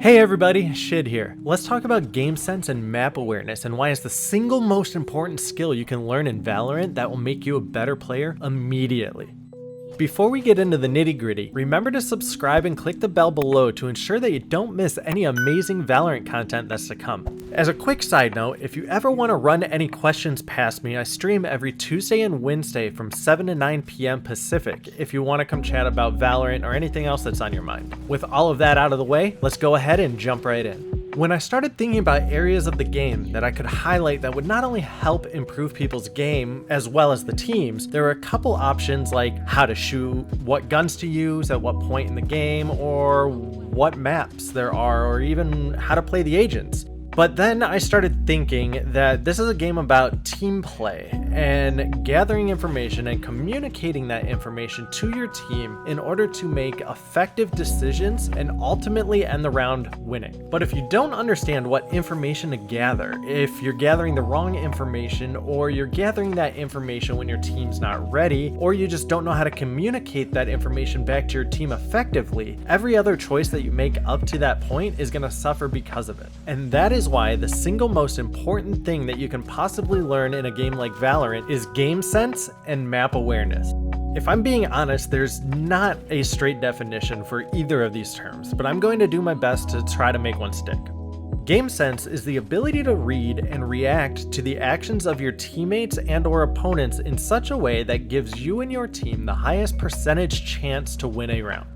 Hey everybody, Shid here. Let's talk about game sense and map awareness and why it's the single most important skill you can learn in Valorant that will make you a better player immediately. Before we get into the nitty-gritty, remember to subscribe and click the bell below to ensure that you don't miss any amazing Valorant content that's to come. As a quick side note, if you ever want to run any questions past me, I stream every Tuesday and Wednesday from 7 to 9 p.m. Pacific if you want to come chat about Valorant or anything else that's on your mind. With all of that out of the way, let's go ahead and jump right in. When I started thinking about areas of the game that I could highlight that would not only help improve people's game as well as the teams, there were a couple options like how to shoot, what guns to use at what point in the game, or what maps there are, or even how to play the agents. But then I started thinking that this is a game about team play and gathering information and communicating that information to your team in order to make effective decisions and ultimately end the round winning. But if you don't understand what information to gather, if you're gathering the wrong information, or you're gathering that information when your team's not ready, or you just don't know how to communicate that information back to your team effectively, every other choice that you make up to that point is going to suffer because of it. And that is why the single most important thing that you can possibly learn in a game like Valorant is game sense and map awareness. If I'm being honest, there's not a straight definition for either of these terms, but I'm going to do my best to try to make one stick. Game sense is the ability to read and react to the actions of your teammates and or opponents in such a way that gives you and your team the highest percentage chance to win a round.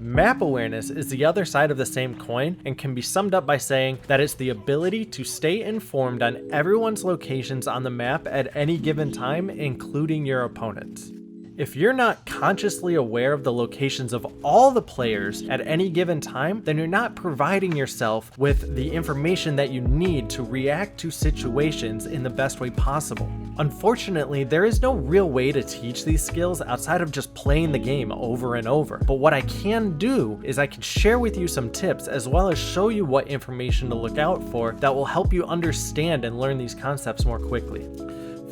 Map awareness is the other side of the same coin and can be summed up by saying that it's the ability to stay informed on everyone's locations on the map at any given time, including your opponents. If you're not consciously aware of the locations of all the players at any given time, then you're not providing yourself with the information that you need to react to situations in the best way possible. Unfortunately, there is no real way to teach these skills outside of just playing the game over and over. But what I can do is I can share with you some tips as well as show you what information to look out for that will help you understand and learn these concepts more quickly.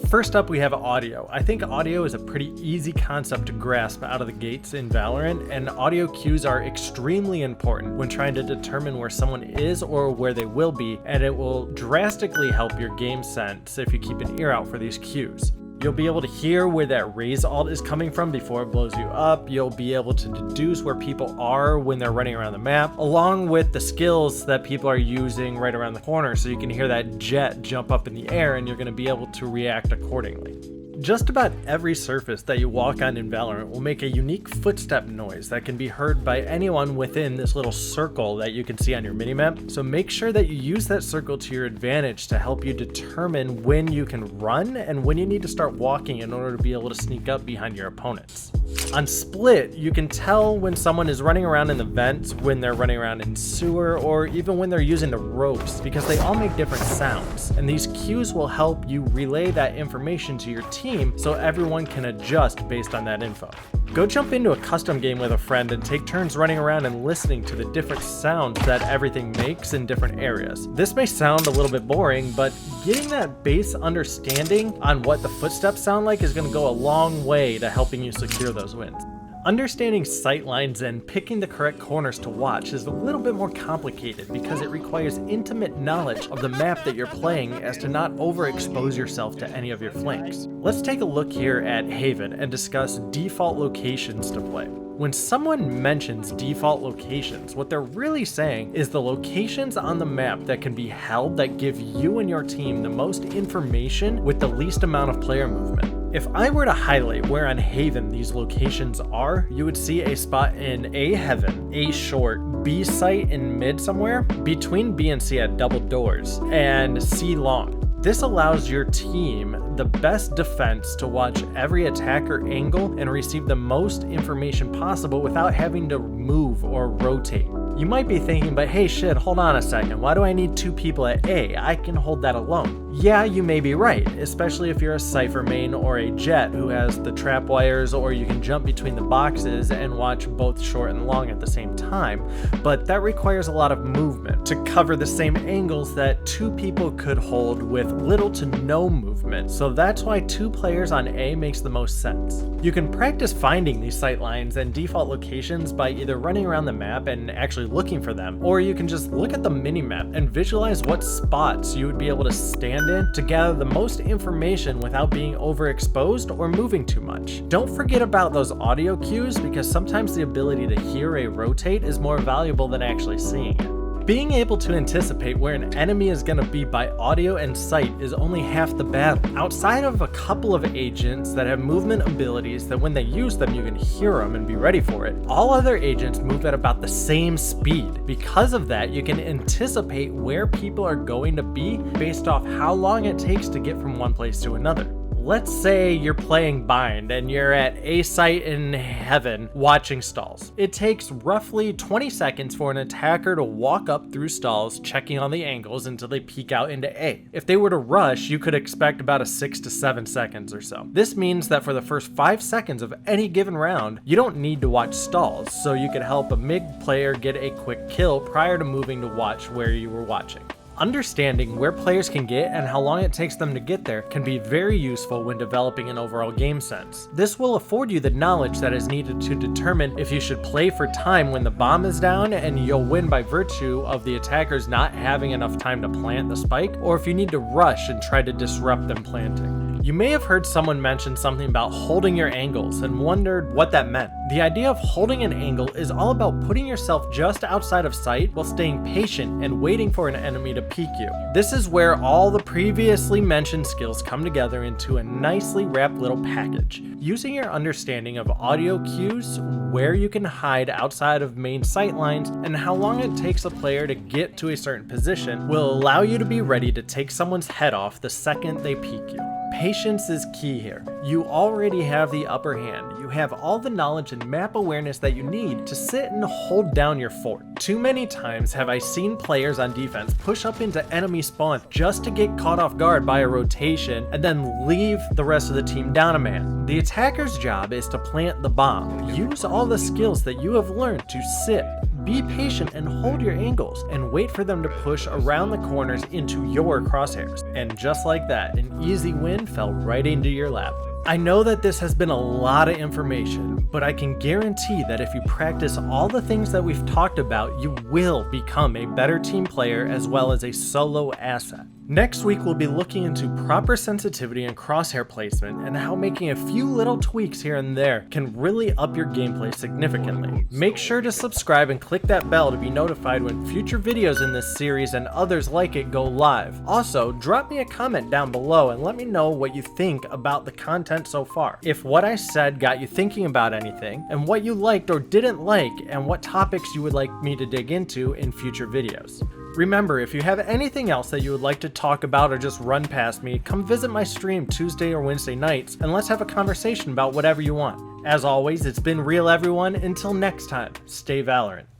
First up, we have audio. I think audio is a pretty easy concept to grasp out of the gates in Valorant, and audio cues are extremely important when trying to determine where someone is or where they will be, and it will drastically help your game sense if you keep an ear out for these cues. You'll be able to hear where that raise ult is coming from before it blows you up. You'll be able to deduce where people are when they're running around the map, along with the skills that people are using right around the corner, so you can hear that jet jump up in the air and you're going to be able to react accordingly. Just about every surface that you walk on in Valorant will make a unique footstep noise that can be heard by anyone within this little circle that you can see on your minimap. So make sure that you use that circle to your advantage to help you determine when you can run and when you need to start walking in order to be able to sneak up behind your opponents. On split, you can tell when someone is running around in the vents, when they're running around in sewer, or even when they're using the ropes, because they all make different sounds. And these cues will help you relay that information to your team so everyone can adjust based on that info. Go jump into a custom game with a friend and take turns running around and listening to the different sounds that everything makes in different areas. This may sound a little bit boring, but getting that base understanding on what the footsteps sound like is going to go a long way to helping you secure those wins. Understanding sight lines and picking the correct corners to watch is a little bit more complicated because it requires intimate knowledge of the map that you're playing as to not overexpose yourself to any of your flanks. Let's take a look here at Haven and discuss default locations to play. When someone mentions default locations, what they're really saying is the locations on the map that can be held that give you and your team the most information with the least amount of player movement. If I were to highlight where on Haven these locations are, you would see a spot in A Heaven, A Short, B Site in mid somewhere, between B and C at double doors, and C Long. This allows your team the best defense to watch every attacker angle and receive the most information possible without having to move or rotate. You might be thinking, but hey Shid, hold on a second, why do I need two people at A? I can hold that alone. Yeah, you may be right, especially if you're a Cypher main or a Jet who has the trap wires, or you can jump between the boxes and watch both short and long at the same time, but that requires a lot of movement to cover the same angles that two people could hold with little to no movement, so that's why 2 players on A makes the most sense. You can practice finding these sight lines and default locations by either running around the map and actually looking for them, or you can just look at the minimap and visualize what spots you would be able to stand in to gather the most information without being overexposed or moving too much. Don't forget about those audio cues, because sometimes the ability to hear a rotate is more valuable than actually seeing it. Being able to anticipate where an enemy is going to be by audio and sight is only half the battle. Outside of a couple of agents that have movement abilities that when they use them you can hear them and be ready for it, all other agents move at about the same speed. Because of that, you can anticipate where people are going to be based off how long it takes to get from one place to another. Let's say you're playing Bind and you're at a site in heaven watching stalls. It takes roughly 20 seconds for an attacker to walk up through stalls, checking on the angles until they peek out into A. If they were to rush, you could expect about a 6 to 7 seconds or so. This means that for the first 5 seconds of any given round, you don't need to watch stalls, so you could help a mid player get a quick kill prior to moving to watch where you were watching. Understanding where players can get and how long it takes them to get there can be very useful when developing an overall game sense. This will afford you the knowledge that is needed to determine if you should play for time when the bomb is down and you'll win by virtue of the attackers not having enough time to plant the spike, or if you need to rush and try to disrupt them planting. You may have heard someone mention something about holding your angles and wondered what that meant. The idea of holding an angle is all about putting yourself just outside of sight while staying patient and waiting for an enemy to peek you. This is where all the previously mentioned skills come together into a nicely wrapped little package. Using your understanding of audio cues, where you can hide outside of main sight lines, and how long it takes a player to get to a certain position will allow you to be ready to take someone's head off the second they peek you. Patience is key here. You already have the upper hand. You have all the knowledge and map awareness that you need to sit and hold down your fort. Too many times have I seen players on defense push up into enemy spawn just to get caught off guard by a rotation and then leave the rest of the team down a man. The attacker's job is to plant the bomb. Use all the skills that you have learned to sit, be patient and hold your angles, and wait for them to push around the corners into your crosshairs. And just like that, an easy win fell right into your lap. I know that this has been a lot of information, but I can guarantee that if you practice all the things that we've talked about, you will become a better team player as well as a solo asset. Next week, we'll be looking into proper sensitivity and crosshair placement and how making a few little tweaks here and there can really up your gameplay significantly. Make sure to subscribe and click that bell to be notified when future videos in this series and others like it go live. Also, drop me a comment down below and let me know what you think about the content so far. If what I said got you thinking about anything, and what you liked or didn't like, and what topics you would like me to dig into in future videos. Remember, if you have anything else that you would like to talk about or just run past me, come visit my stream Tuesday or Wednesday nights and let's have a conversation about whatever you want. As always, it's been real everyone. Until next time, stay Valorant.